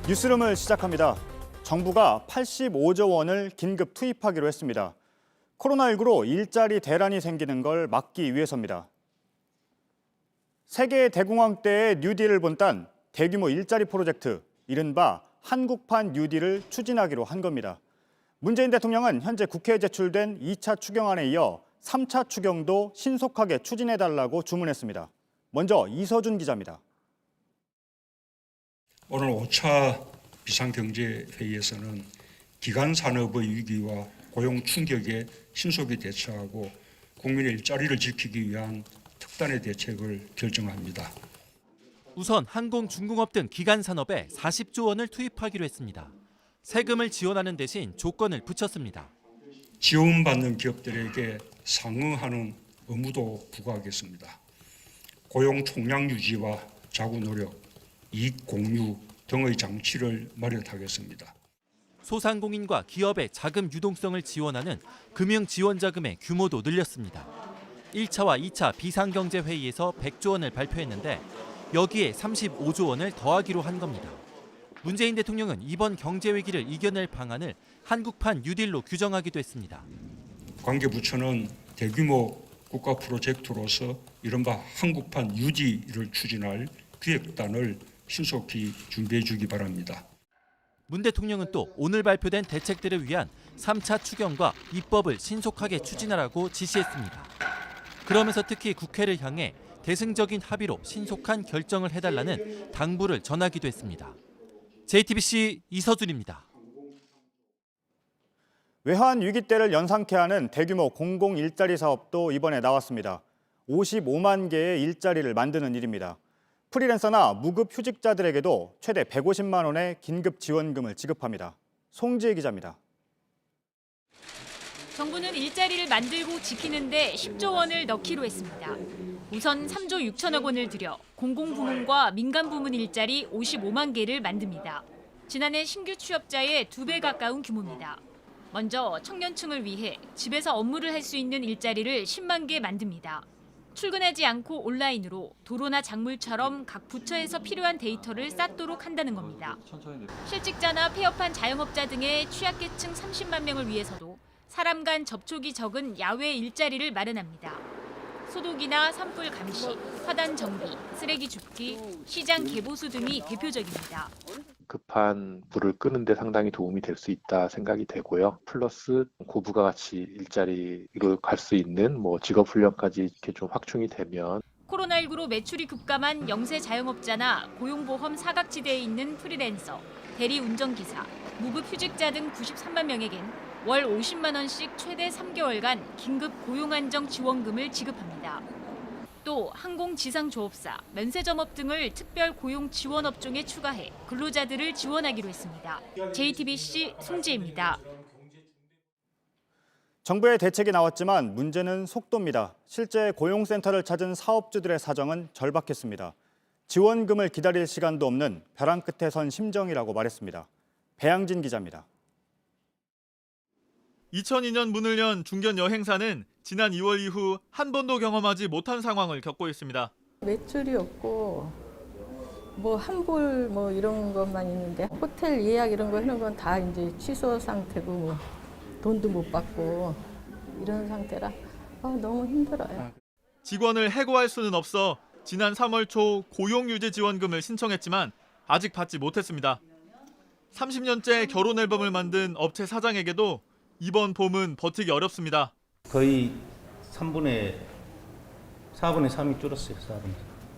뉴스룸을 시작합니다. 정부가 85조 원을 긴급 투입하기로 했습니다. 코로나19로 일자리 대란이 생기는 걸 막기 위해서입니다. 세계 대공황 때의 뉴딜을 본딴 대규모 일자리 프로젝트, 이른바 한국판 뉴딜을 추진하기로 한 겁니다. 문재인 대통령은 현재 국회에 제출된 2차 추경안에 이어 3차 추경도 신속하게 추진해달라고 주문했습니다. 먼저 이서준 기자입니다. 오늘 5차 비상경제회의에서는 기간 산업의 위기와 고용 충격에 신속히 대처하고 국민의 일자리를 지키기 위한 특단의 대책을 결정합니다. 우선 항공, 중공업 등 기간 산업에 40조 원을 투입하기로 했습니다. 세금을 지원하는 대신 조건을 붙였습니다. 지원받는 기업들에게 상응하는 의무도 부과하겠습니다. 고용 총량 유지와 자구 노력, 이익 공유 등의 장치를 마련하겠습니다. 소상공인과 기업의 자금 유동성을 지원하는 금융지원자금의 규모도 늘렸습니다. 1차와 2차 비상경제회의에서 100조 원을 발표했는데 여기에 35조 원을 더하기로 한 겁니다. 문재인 대통령은 이번 경제위기를 이겨낼 방안을 한국판 뉴딜로 규정하기도 했습니다. 관계부처는 대규모 국가 프로젝트로서 이른바 한국판 뉴딜을 추진할 기획단을 신속히 준비해 주기 바랍니다. 문 대통령은 또 오늘 발표된 대책들을 위한 3차 추경과 입법을 신속하게 추진하라고 지시했습니다. 그러면서 특히 국회를 향해 대승적인 합의로 신속한 결정을 해달라는 당부를 전하기도 했습니다. JTBC 이서준입니다. 외환 위기 때를 연상케 하는 대규모 공공 일자리 사업도 이번에 나왔습니다. 55만 개의 일자리를 만드는 일입니다. 프리랜서나 무급 휴직자들에게도 최대 150만 원의 긴급 지원금을 지급합니다. 송지혜 기자입니다. 정부는 일자리를 만들고 지키는 데 10조 원을 넣기로 했습니다. 우선 3조 6천억 원을 들여 공공부문과 민간부문 일자리 55만 개를 만듭니다. 지난해 신규 취업자의 2배 가까운 규모입니다. 먼저 청년층을 위해 집에서 업무를 할 수 있는 일자리를 10만 개 만듭니다. 출근하지 않고 온라인으로 도로나 작물처럼 각 부처에서 필요한 데이터를 쌓도록 한다는 겁니다. 실직자나 폐업한 자영업자 등의 취약계층 30만 명을 위해서도 사람 간 접촉이 적은 야외 일자리를 마련합니다. 소독이나 산불 감시, 화단 정비, 쓰레기 줍기, 시장 개보수 등이 대표적입니다. 급한 불을 끄는 데 상당히 도움이 될 수 있다 생각이 되고요. 플러스 고부가가치 일자리로 갈 수 있는 직업 훈련까지 이렇게 좀 확충이 되면 코로나19로 매출이 급감한 영세 자영업자나 고용보험 사각지대에 있는 프리랜서, 대리운전기사, 무급휴직자 등 93만 명에겐 월 50만 원씩 최대 3개월간 긴급 고용안정 지원금을 지급합니다. 또 항공지상조업사, 면세점업 등을 특별 고용 지원 업종에 추가해 근로자들을 지원하기로 했습니다. JTBC 송지혜입니다. 정부의 대책이 나왔지만 문제는 속도입니다. 실제 고용센터를 찾은 사업주들의 사정은 절박했습니다. 지원금을 기다릴 시간도 없는 벼랑 끝에 선 심정이라고 말했습니다. 배양진 기자입니다. 2002년 문을 연 중견 여행사는 지난 2월 이후 한 번도 경험하지 못한 상황을 겪고 있습니다. 매출이 없고 환불 이런 것만 있는데 호텔 예약 이런 거 하는 건 다 이제 취소 상태고 돈도 못 받고 이런 상태라 너무 힘들어요. 직원을 해고할 수는 없어 지난 3월 초 고용유지 지원금을 신청했지만 아직 받지 못했습니다. 30년째 결혼 앨범을 만든 업체 사장에게도 이번 봄은 버티기 어렵습니다. 거의 4분의 3이 줄었어요.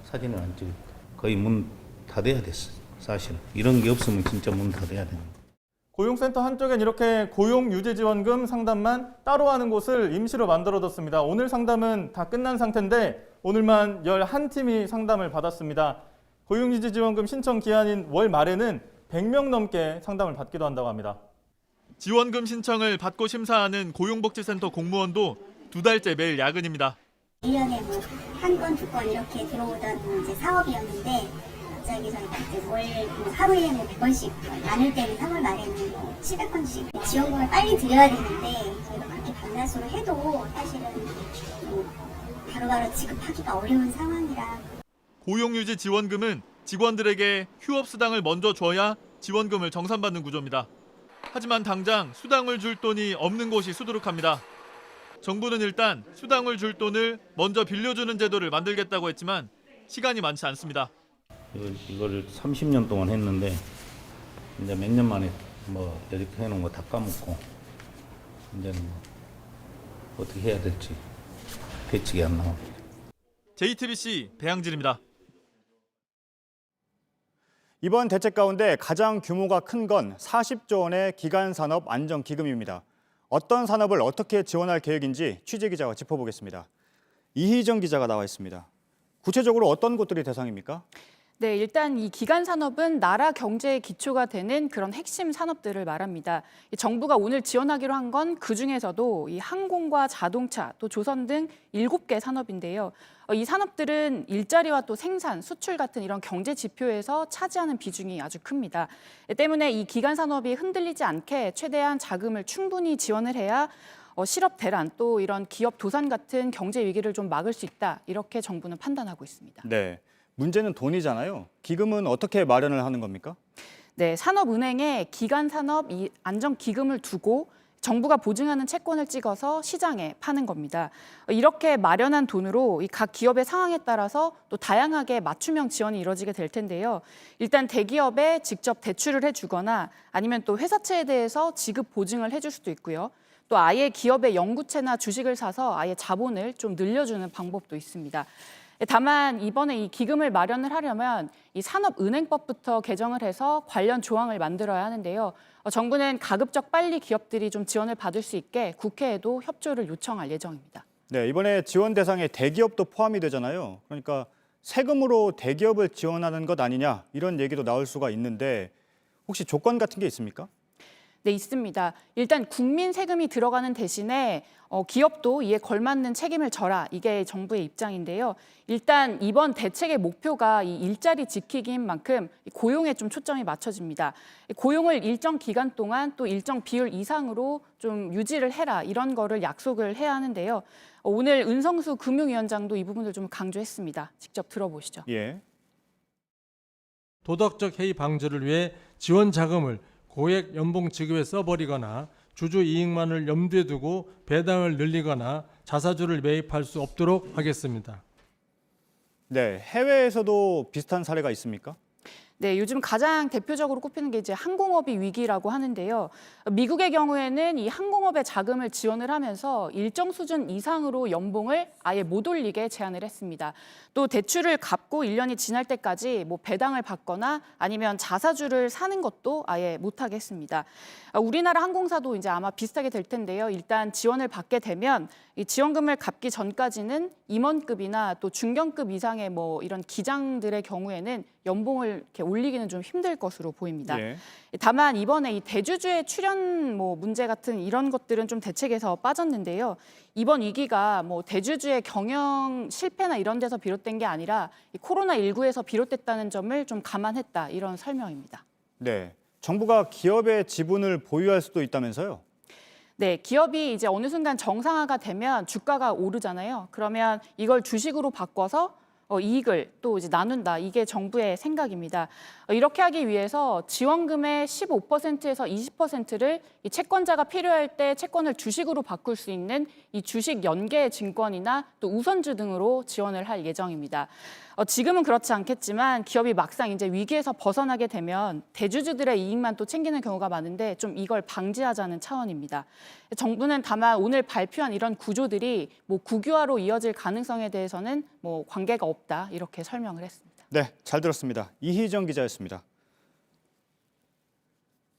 사진을 안 찍고 거의 문 닫아야 됐어요. 사실 이런 게 없으면 진짜 문 닫아야 됩니다. 고용센터 한쪽엔 이렇게 고용유지지원금 상담만 따로 하는 곳을 임시로 만들어뒀습니다. 오늘 상담은 다 끝난 상태인데 오늘만 11팀이 상담을 받았습니다. 고용유지지원금 신청 기한인 월 말에는 100명 넘게 상담을 받기도 한다고 합니다. 지원금 신청을 받고 심사하는 고용복지센터 공무원도 2달째 매일 야근입니다. 1년에 한 건, 2건 이렇게 들어오던 이제 사업이었는데 갑자기 저희가 이제 하루에 100건씩, 많을 때는 3월 말에는 700건씩 지원금을 빨리 드려야 되는데 저희가 그렇게 반나수로 해도 사실은 바로바로 지급하기가 어려운 상황이라. 고용유지 지원금은 직원들에게 휴업 수당을 먼저 줘야 지원금을 정산받는 구조입니다. 하지만 당장 수당을 줄 돈이 없는 곳이 수두룩합니다. 정부는 일단 수당을 줄 돈을 먼저 빌려주는 제도를 만들겠다고 했지만 시간이 많지 않습니다. 이걸 30년 동안 했는데 이제 몇 년 만에 뭐 이렇게 해놓은 거 다 까먹고 이제는 뭐 어떻게 해야 될지 대책이 안 나옵니다. JTBC 배양진입니다. 이번 대책 가운데 가장 규모가 큰 건 40조 원의 기간산업 안정기금입니다. 어떤 산업을 어떻게 지원할 계획인지 취재기자가 짚어보겠습니다. 이희정 기자가 나와 있습니다. 구체적으로 어떤 곳들이 대상입니까? 네, 일단 이 기간 산업은 나라 경제의 기초가 되는 그런 핵심 산업들을 말합니다. 정부가 오늘 지원하기로 한 건 그중에서도 이 항공과 자동차, 또 조선 등 7개 산업인데요. 이 산업들은 일자리와 또 생산, 수출 같은 이런 경제 지표에서 차지하는 비중이 아주 큽니다. 때문에 이 기간 산업이 흔들리지 않게 최대한 자금을 충분히 지원을 해야 실업 대란 또 이런 기업 도산 같은 경제 위기를 좀 막을 수 있다. 이렇게 정부는 판단하고 있습니다. 네, 문제는 돈이잖아요. 기금은 어떻게 마련을 하는 겁니까? 네, 산업은행에 기간산업 안정기금을 두고 정부가 보증하는 채권을 찍어서 시장에 파는 겁니다. 이렇게 마련한 돈으로 각 기업의 상황에 따라서 또 다양하게 맞춤형 지원이 이루어지게 될 텐데요. 일단 대기업에 직접 대출을 해주거나 아니면 또 회사채에 대해서 지급 보증을 해줄 수도 있고요. 또 아예 기업의 영구채나 주식을 사서 아예 자본을 좀 늘려주는 방법도 있습니다. 다만 이번에 이 기금을 마련을 하려면 이 산업은행법부터 개정을 해서 관련 조항을 만들어야 하는데요. 정부는 가급적 빨리 기업들이 좀 지원을 받을 수 있게 국회에도 협조를 요청할 예정입니다. 네, 이번에 지원 대상에 대기업도 포함이 되잖아요. 그러니까 세금으로 대기업을 지원하는 것 아니냐 이런 얘기도 나올 수가 있는데 혹시 조건 같은 게 있습니까? 네, 있습니다. 일단 국민 세금이 들어가는 대신에 기업도 이에 걸맞는 책임을 져라. 이게 정부의 입장인데요. 일단 이번 대책의 목표가 이 일자리 지키기인 만큼 고용에 좀 초점이 맞춰집니다. 고용을 일정 기간 동안 또 일정 비율 이상으로 좀 유지를 해라. 이런 거를 약속을 해야 하는데요. 오늘 은성수 금융위원장도 이 부분을 좀 강조했습니다. 직접 들어보시죠. 예. 도덕적 해이 방지를 위해 지원 자금을 고액 연봉 지급에 써버리거나 주주 이익만을 염두에 두고 배당을 늘리거나 자사주를 매입할 수 없도록 하겠습니다. 네, 해외에서도 비슷한 사례가 있습니까? 네, 요즘 가장 대표적으로 꼽히는 게 이제 항공업이 위기라고 하는데요. 미국의 경우에는 이 항공업에 자금을 지원을 하면서 일정 수준 이상으로 연봉을 아예 못 올리게 제한을 했습니다. 또 대출을 갚고 1년이 지날 때까지 뭐 배당을 받거나 아니면 자사주를 사는 것도 아예 못하게 했습니다. 우리나라 항공사도 이제 아마 비슷하게 될 텐데요. 일단 지원을 받게 되면 이 지원금을 갚기 전까지는 임원급이나 또 중견급 이상의 뭐 이런 기장들의 경우에는 연봉을 이렇게 올리기는 좀 힘들 것으로 보입니다. 예. 다만 이번에 이 대주주의 출연 뭐 문제 같은 이런 것들은 좀 대책에서 빠졌는데요. 이번 위기가 뭐 대주주의 경영 실패나 이런 데서 비롯된 게 아니라 이 코로나19에서 비롯됐다는 점을 좀 감안했다 이런 설명입니다. 네, 정부가 기업의 지분을 보유할 수도 있다면서요? 네, 기업이 이제 어느 순간 정상화가 되면 주가가 오르잖아요. 그러면 이걸 주식으로 바꿔서 이익을 또 이제 나눈다. 이게 정부의 생각입니다. 이렇게 하기 위해서 지원금의 15%에서 20%를 이 채권자가 필요할 때 채권을 주식으로 바꿀 수 있는 이 주식 연계 증권이나 또 우선주 등으로 지원을 할 예정입니다. 지금은 그렇지 않겠지만 기업이 막상 이제 위기에서 벗어나게 되면 대주주들의 이익만 또 챙기는 경우가 많은데 좀 이걸 방지하자는 차원입니다. 정부는 다만 오늘 발표한 이런 구조들이 뭐 국유화로 이어질 가능성에 대해서는 뭐 관계가 없다 이렇게 설명을 했습니다. 네, 잘 들었습니다. 이희정 기자였습니다.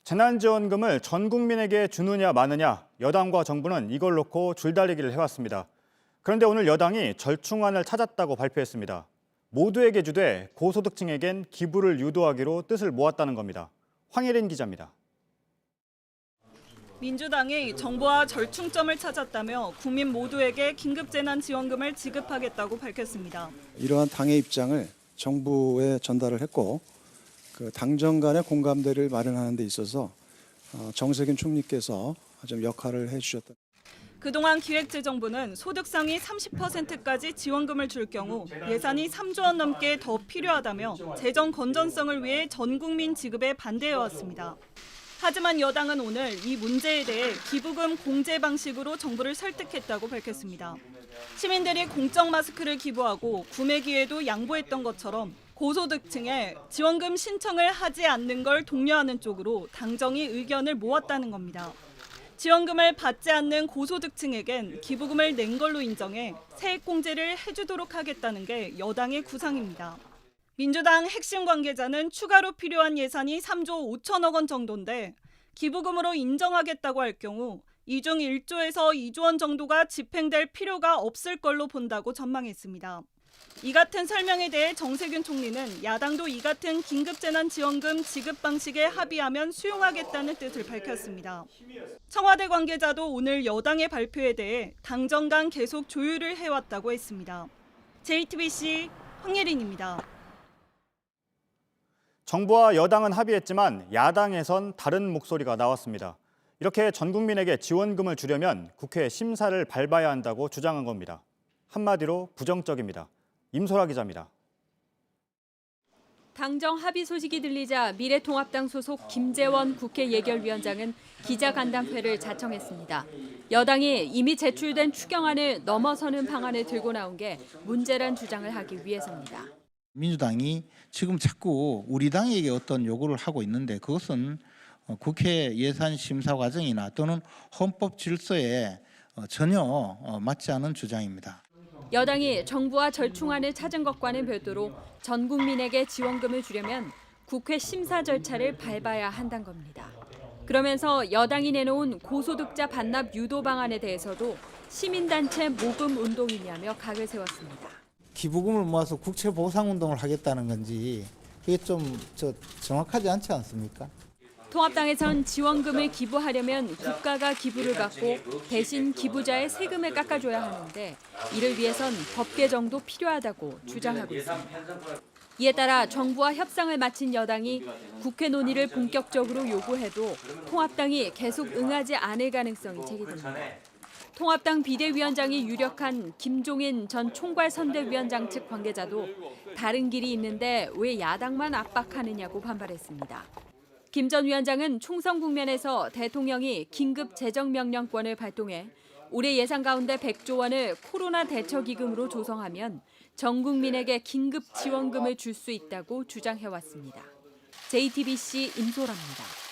재난지원금을 전 국민에게 주느냐 마느냐 여당과 정부는 이걸 놓고 줄다리기를 해왔습니다. 그런데 오늘 여당이 절충안을 찾았다고 발표했습니다. 모두에게 주되 고소득층에겐 기부를 유도하기로 뜻을 모았다는 겁니다. 황혜린 기자입니다. 민주당이 정부와 절충점을 찾았다며 국민 모두에게 긴급재난지원금을 지급하겠다고 밝혔습니다. 이러한 당의 입장을 정부에 전달을 했고 그 당정 간의 공감대를 마련하는 데 있어서 정세균 총리께서 좀 역할을 해주셨다. 그동안 기획재정부는 소득 상위 30%까지 지원금을 줄 경우 예산이 3조 원 넘게 더 필요하다며 재정 건전성을 위해 전 국민 지급에 반대해왔습니다. 하지만 여당은 오늘 이 문제에 대해 기부금 공제 방식으로 정부를 설득했다고 밝혔습니다. 시민들이 공적 마스크를 기부하고 구매 기회도 양보했던 것처럼 고소득층에 지원금 신청을 하지 않는 걸 독려하는 쪽으로 당정이 의견을 모았다는 겁니다. 지원금을 받지 않는 고소득층에겐 기부금을 낸 걸로 인정해 세액공제를 해주도록 하겠다는 게 여당의 구상입니다. 민주당 핵심 관계자는 추가로 필요한 예산이 3조 5천억 원 정도인데 기부금으로 인정하겠다고 할 경우 이 중 1조에서 2조 원 정도가 집행될 필요가 없을 걸로 본다고 전망했습니다. 이 같은 설명에 대해 정세균 총리는 야당도 이 같은 긴급재난지원금 지급 방식에 합의하면 수용하겠다는 뜻을 밝혔습니다. 청와대 관계자도 오늘 여당의 발표에 대해 당정 간 계속 조율을 해왔다고 했습니다. JTBC 황예린입니다. 정부와 여당은 합의했지만 야당에선 다른 목소리가 나왔습니다. 이렇게 전 국민에게 지원금을 주려면 국회 심사를 밟아야 한다고 주장한 겁니다. 한마디로 부정적입니다. 임소라 기자입니다. 당정 합의 소식이 들리자 미래통합당 소속 김재원 국회 예결위원장은 기자간담회를 자청했습니다. 여당이 이미 제출된 추경안을 넘어서는 방안을 들고 나온 게 문제란 주장을 하기 위해서입니다. 민주당이 지금 자꾸 우리 당에게 어떤 요구를 하고 있는데 그것은 국회 예산 심사 과정이나 또는 헌법 질서에 전혀 맞지 않은 주장입니다. 여당이 정부와 절충안을 찾은 것과는 별도로 전 국민에게 지원금을 주려면 국회 심사 절차를 밟아야 한다는 겁니다. 그러면서 여당이 내놓은 고소득자 반납 유도 방안에 대해서도 시민단체 모금 운동이냐며 각을 세웠습니다. 기부금을 모아서 국채 보상 운동을 하겠다는 건지 그게 좀 정확하지 않지 않습니까? 통합당에선 지원금을 기부하려면 국가가 기부를 받고 대신 기부자의 세금을 깎아줘야 하는데 이를 위해선 법 개정도 필요하다고 주장하고 있습니다. 이에 따라 정부와 협상을 마친 여당이 국회 논의를 본격적으로 요구해도 통합당이 계속 응하지 않을 가능성이 제기됩니다. 통합당 비대위원장이 유력한 김종인 전 총괄선대위원장 측 관계자도 다른 길이 있는데 왜 야당만 압박하느냐고 반발했습니다. 김 전 위원장은 총선 국면에서 대통령이 긴급 재정명령권을 발동해 올해 예산 가운데 100조 원을 코로나 대처기금으로 조성하면 전 국민에게 긴급 지원금을 줄 수 있다고 주장해왔습니다. JTBC 임소라입니다.